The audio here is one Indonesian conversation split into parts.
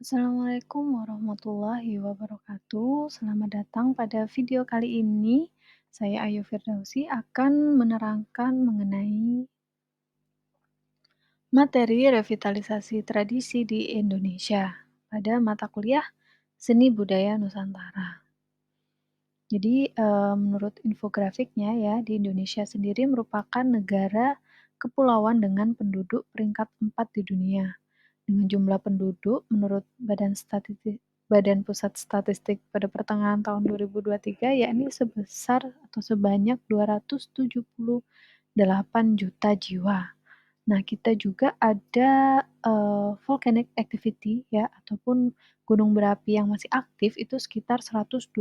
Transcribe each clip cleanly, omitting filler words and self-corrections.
Assalamualaikum warahmatullahi wabarakatuh. Selamat datang pada video kali ini. Saya Ayu Firdausi akan menerangkan mengenai materi revitalisasi tradisi di Indonesia pada mata kuliah Seni Budaya Nusantara. Jadi, menurut infografiknya ya, di Indonesia sendiri merupakan negara kepulauan dengan penduduk peringkat 4 di dunia. Dengan jumlah penduduk menurut Badan Pusat Statistik pada pertengahan tahun 2023 yakni sebesar atau sebanyak 278 juta jiwa. Nah, kita juga ada, volcanic activity ya ataupun gunung berapi yang masih aktif itu sekitar 127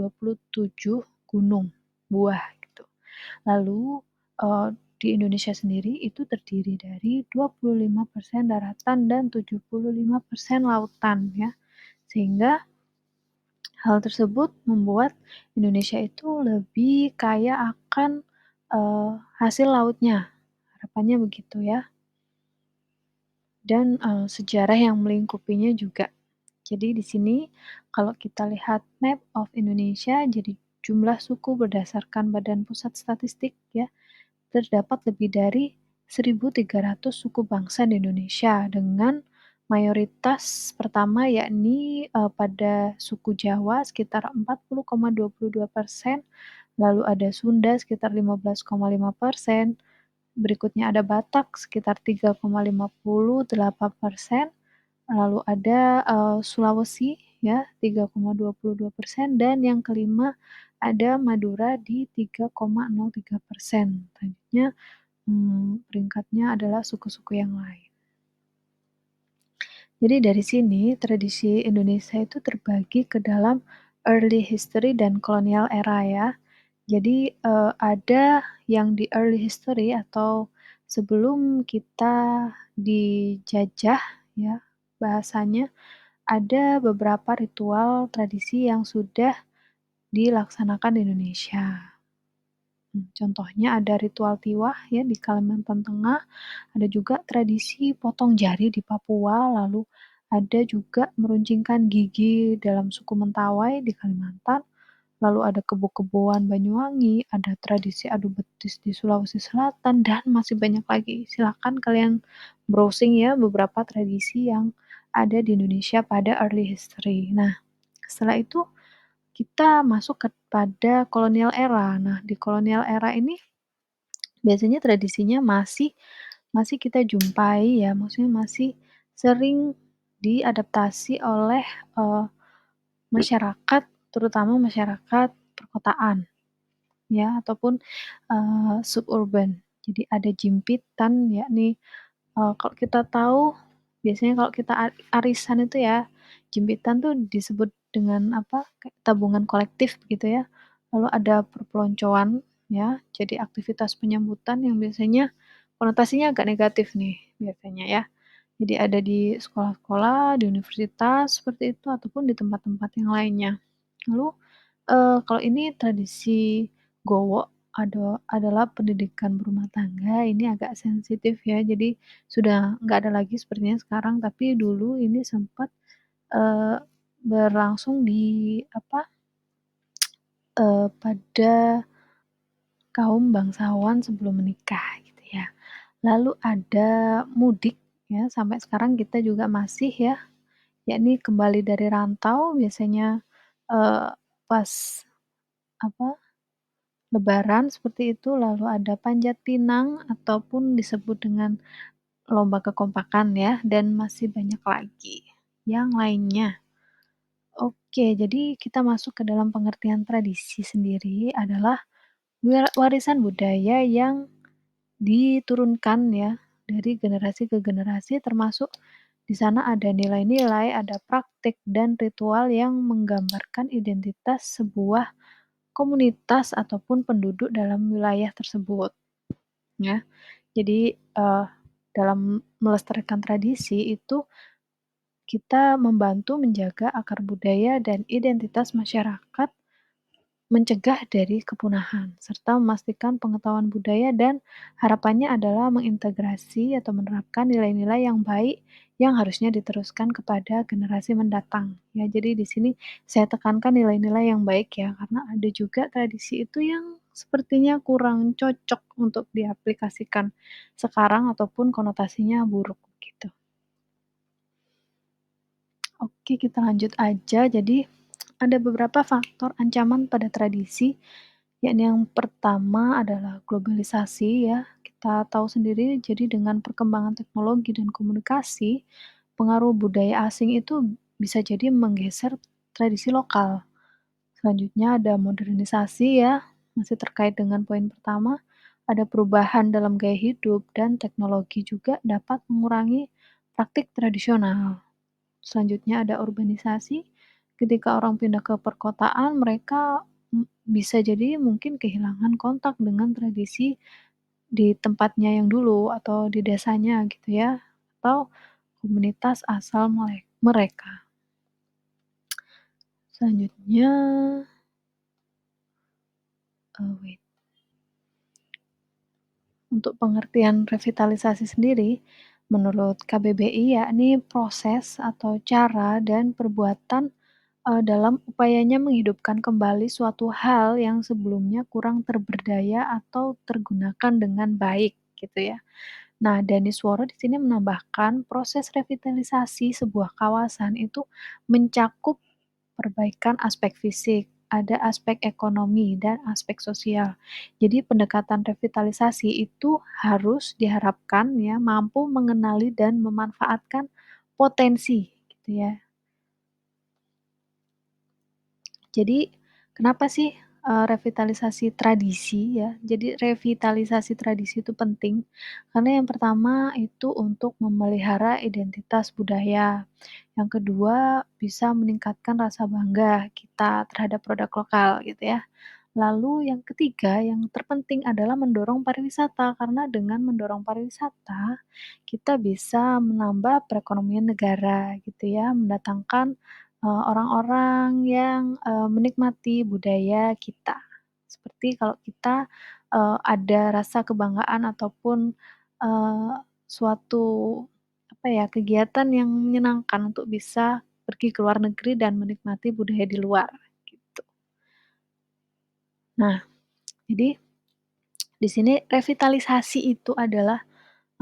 gunung buah gitu. Lalu, di Indonesia sendiri itu terdiri dari 25% daratan dan 75% lautan ya. Sehingga hal tersebut membuat Indonesia itu lebih kaya akan, hasil lautnya, harapannya begitu ya. Dan, sejarah yang melingkupinya juga. Jadi di sini kalau kita lihat map of Indonesia, jadi jumlah suku berdasarkan Badan Pusat Statistik ya, terdapat lebih dari 1.300 suku bangsa di Indonesia dengan mayoritas pertama yakni, pada suku Jawa sekitar 40,22%, lalu ada Sunda sekitar 15,5%, berikutnya ada Batak sekitar 3,58%, lalu ada, Sulawesi ya 3,22% dan yang kelima ada Madura di 3,03%. Selanjutnya, peringkatnya adalah suku-suku yang lain. Jadi dari sini tradisi Indonesia itu terbagi ke dalam early history dan colonial era ya. Jadi, ada yang di early history atau sebelum kita dijajah ya bahasanya, ada beberapa ritual tradisi yang sudah dilaksanakan di Indonesia. Contohnya ada ritual Tiwah ya di Kalimantan Tengah, ada juga tradisi potong jari di Papua, lalu ada juga meruncingkan gigi dalam suku Mentawai di Kalimantan, lalu ada kebo-keboan Banyuwangi, ada tradisi adu betis di Sulawesi Selatan, dan masih banyak lagi. Silakan kalian browsing ya beberapa tradisi yang ada di Indonesia pada early history. Nah, setelah itu kita masuk kepada kolonial era. Nah, di kolonial era ini biasanya tradisinya masih masih kita jumpai ya, maksudnya masih sering diadaptasi oleh, masyarakat, terutama masyarakat perkotaan ya, ataupun, suburban. Jadi ada jimpitan yakni, kalau kita tahu biasanya kalau kita arisan itu ya, jimpitan tuh disebut dengan apa, kayak tabungan kolektif begitu ya. Lalu ada perpeloncoan ya, jadi aktivitas penyambutan yang biasanya konotasinya agak negatif nih biasanya ya. Jadi ada di sekolah-sekolah, di universitas seperti itu, ataupun di tempat-tempat yang lainnya. Lalu, kalau ini tradisi Gowo adalah pendidikan berumah tangga, ini agak sensitif ya, jadi sudah nggak ada lagi sepertinya sekarang, tapi dulu ini sempat, eee, berlangsung di apa, pada kaum bangsawan sebelum menikah gitu ya. Lalu ada mudik ya, sampai sekarang kita juga masih ya, yakni kembali dari rantau biasanya, pas apa, lebaran seperti itu, lalu ada panjat pinang ataupun disebut dengan lomba kekompakan ya, dan masih banyak lagi yang lainnya. Oke, jadi kita masuk ke dalam pengertian tradisi sendiri adalah warisan budaya yang diturunkan ya, dari generasi ke generasi termasuk di sana ada nilai-nilai, ada praktik dan ritual yang menggambarkan identitas sebuah komunitas ataupun penduduk dalam wilayah tersebut, ya. Jadi, dalam melestarikan tradisi itu kita membantu menjaga akar budaya dan identitas masyarakat, mencegah dari kepunahan, serta memastikan pengetahuan budaya dan harapannya adalah mengintegrasi atau menerapkan nilai-nilai yang baik yang harusnya diteruskan kepada generasi mendatang. Ya, jadi di sini saya tekankan nilai-nilai yang baik ya, karena ada juga tradisi itu yang sepertinya kurang cocok untuk diaplikasikan sekarang ataupun konotasinya buruk gitu. Oke, kita lanjut aja. Jadi, ada beberapa faktor ancaman pada tradisi, yakni yang pertama adalah globalisasi ya. Kita tahu sendiri, jadi dengan perkembangan teknologi dan komunikasi, pengaruh budaya asing itu bisa jadi menggeser tradisi lokal. Selanjutnya ada modernisasi ya, masih terkait dengan poin pertama, ada perubahan dalam gaya hidup dan teknologi juga dapat mengurangi praktik tradisional. Selanjutnya ada urbanisasi, ketika orang pindah ke perkotaan mereka bisa jadi mungkin kehilangan kontak dengan tradisi di tempatnya yang dulu atau di desanya gitu ya, atau komunitas asal mereka. Selanjutnya, wait, untuk pengertian revitalisasi sendiri, menurut KBBI yakni proses atau cara dan perbuatan dalam upayanya menghidupkan kembali suatu hal yang sebelumnya kurang terberdaya atau tergunakan dengan baik, gitu ya. Nah, Daniswara di sini menambahkan proses revitalisasi sebuah kawasan itu mencakup perbaikan aspek fisik, ada aspek ekonomi, dan aspek sosial. Jadi pendekatan revitalisasi itu harus diharapkan ya mampu mengenali dan memanfaatkan potensi, gitu ya. Jadi, kenapa sih, revitalisasi tradisi ya, jadi revitalisasi tradisi itu penting, karena yang pertama itu untuk memelihara identitas budaya, yang kedua bisa meningkatkan rasa bangga kita terhadap produk lokal gitu ya. Lalu yang ketiga, yang terpenting adalah mendorong pariwisata, karena dengan mendorong pariwisata, kita bisa menambah perekonomian negara gitu ya, mendatangkan, orang-orang yang, menikmati budaya kita. Seperti kalau kita, ada rasa kebanggaan ataupun, suatu apa ya, kegiatan yang menyenangkan untuk bisa pergi ke luar negeri dan menikmati budaya di luar, gitu. Nah, jadi di sini revitalisasi itu adalah,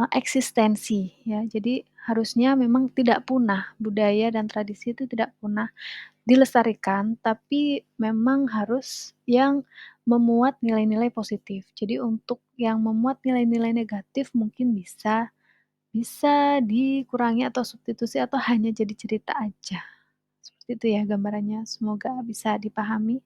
eksistensi ya. Jadi harusnya memang tidak punah, budaya dan tradisi itu tidak punah, dilestarikan, tapi memang harus yang memuat nilai-nilai positif. Jadi untuk yang memuat nilai-nilai negatif mungkin bisa bisa dikurangi atau substitusi atau hanya jadi cerita aja. Seperti itu ya gambarannya, semoga bisa dipahami.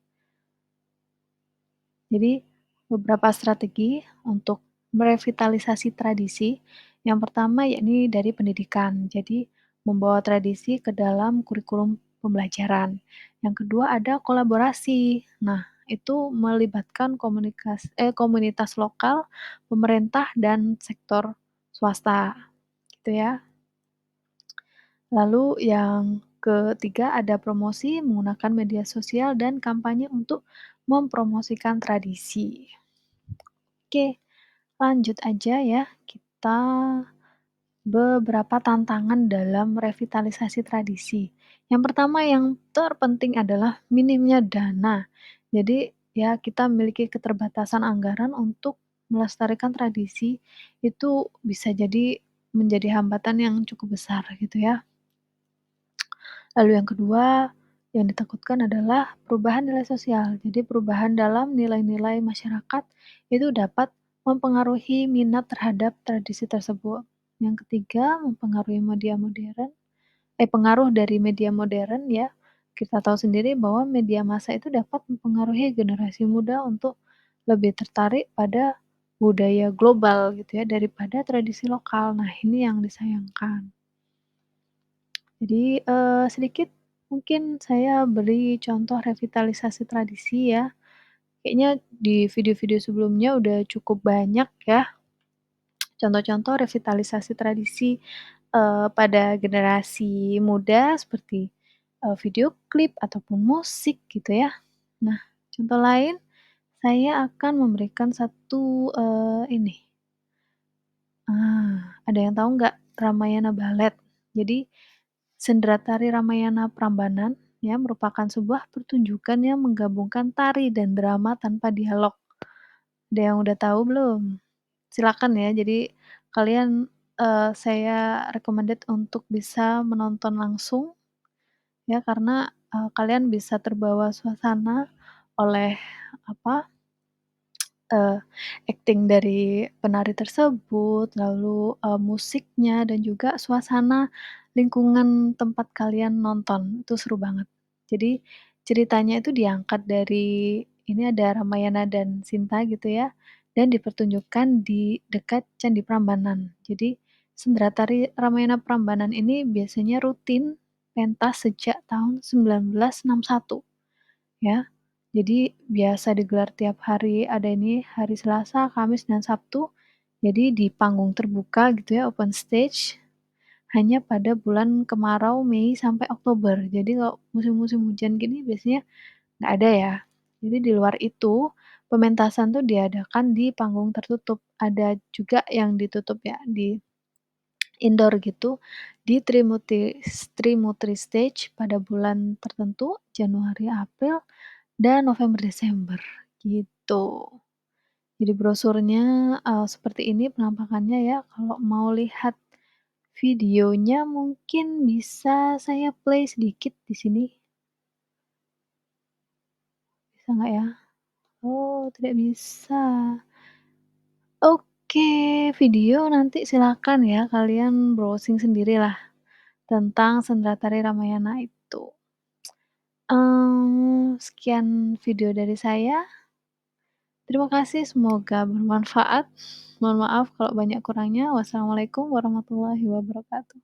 Jadi, beberapa strategi untuk merevitalisasi tradisi. Yang pertama yakni dari pendidikan. Jadi, membawa tradisi ke dalam kurikulum pembelajaran. Yang kedua ada kolaborasi. Nah, itu melibatkan komunitas lokal, pemerintah dan sektor swasta, gitu ya. Lalu yang ketiga ada promosi menggunakan media sosial dan kampanye untuk mempromosikan tradisi. Oke, lanjut aja ya. Kita beberapa tantangan dalam revitalisasi tradisi. Yang pertama yang terpenting adalah minimnya dana. Jadi ya kita memiliki keterbatasan anggaran untuk melestarikan tradisi itu bisa jadi menjadi hambatan yang cukup besar gitu ya. Lalu yang kedua, yang ditakutkan adalah perubahan nilai sosial. Jadi perubahan dalam nilai-nilai masyarakat itu dapat mempengaruhi minat terhadap tradisi tersebut. Yang ketiga, mempengaruhi pengaruh dari media modern ya. Kita tahu sendiri bahwa media massa itu dapat mempengaruhi generasi muda untuk lebih tertarik pada budaya global gitu ya daripada tradisi lokal. Nah, ini yang disayangkan. Jadi, sedikit mungkin saya beri contoh revitalisasi tradisi ya. Kayaknya di video-video sebelumnya udah cukup banyak ya contoh-contoh revitalisasi tradisi, pada generasi muda seperti, video klip ataupun musik gitu ya. Nah, contoh lain saya akan memberikan satu, ini, ada yang tahu nggak Ramayana Ballet? Jadi, Sendera Tari Ramayana Prambanan ya merupakan sebuah pertunjukan yang menggabungkan tari dan drama tanpa dialog. Ada yang udah tahu belum? Silakan ya, jadi kalian, saya recommended untuk bisa menonton langsung ya karena, kalian bisa terbawa suasana oleh apa, eee, akting dari penari tersebut, lalu, musiknya dan juga suasana lingkungan tempat kalian nonton, itu seru banget. Jadi ceritanya itu diangkat dari ini ada Ramayana dan Sinta gitu ya, dan dipertunjukkan di dekat Candi Prambanan. Jadi Sendera Tari Ramayana Prambanan ini biasanya rutin pentas sejak tahun 1961 ya. Jadi biasa digelar tiap hari, ada ini hari Selasa, Kamis, dan Sabtu. Jadi di panggung terbuka gitu ya, open stage, hanya pada bulan kemarau, Mei sampai Oktober. Jadi kalau musim-musim hujan gini biasanya nggak ada ya. Jadi di luar itu, pementasan tuh diadakan di panggung tertutup. Ada juga yang ditutup ya, di indoor gitu, di Trimutri Stage pada bulan tertentu, Januari, April, dan November, Desember, gitu. Jadi brosurnya, seperti ini penampakannya ya, kalau mau lihat videonya mungkin bisa saya play sedikit di sini, bisa nggak ya? Oh, tidak bisa. Oke, video nanti silakan ya kalian browsing sendirilah tentang Sendera Tari Ramayana itu. Sekian video dari saya. Terima kasih, semoga bermanfaat. Mohon maaf kalau banyak kurangnya. Wassalamualaikum warahmatullahi wabarakatuh.